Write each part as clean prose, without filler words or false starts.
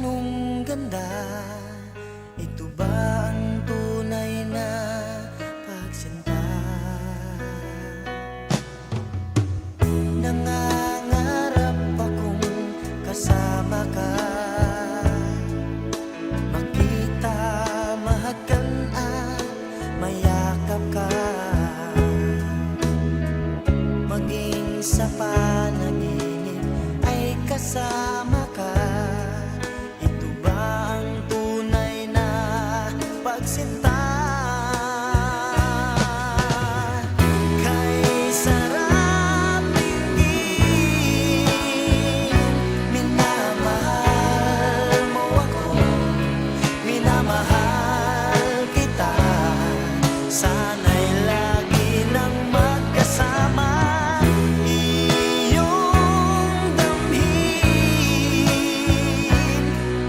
anong ganda? Ito ba ang tunay na pagsinta? Nangangarap akong kasama ka, makita, mahagkan at mayakap ka, maging sa panaginip ay kasama ka. Ito ba ang tunay na pagsinta? Kay sarap tingin, minamahal mo ako, minamahal kita. Sana'y lagi nang magkasama, iyong damhin,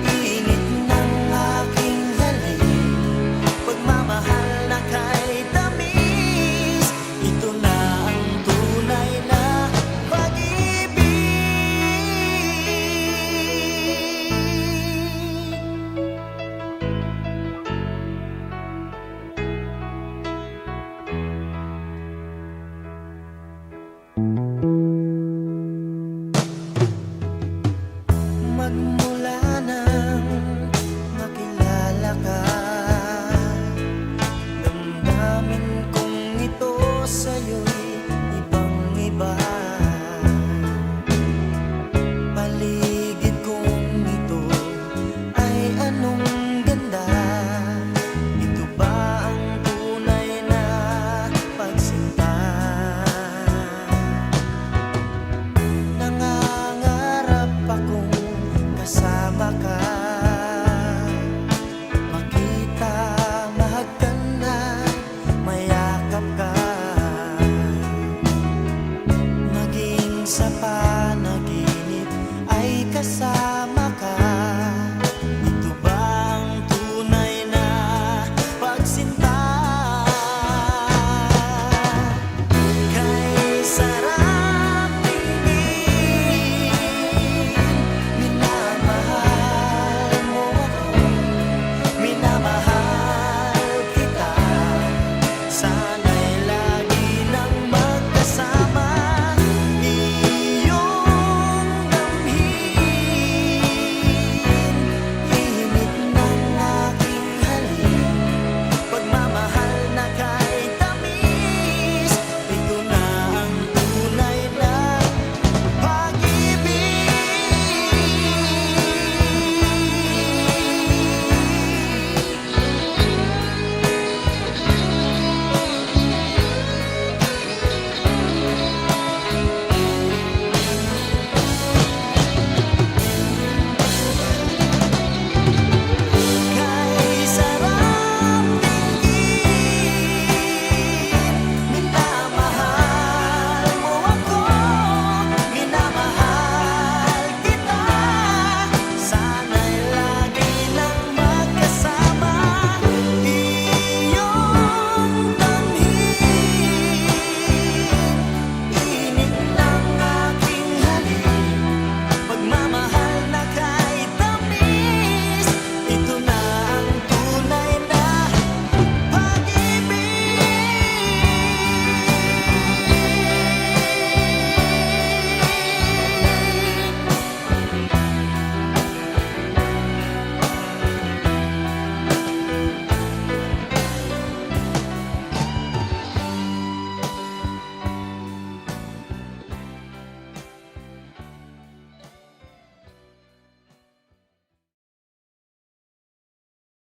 init ng aking halik, pagmamahal na kay tamis. Ito na ang tunay na pag-ibig. Magmula nang makilala ka, damdamin kong ito sa'yo'y ibang-iba. Paligid kong ito ay anong ganda? Ito ba ang tunay na pagsinta? Nangangarap akong kasama ka, makita, mahagkan at mayakap ka, maging sa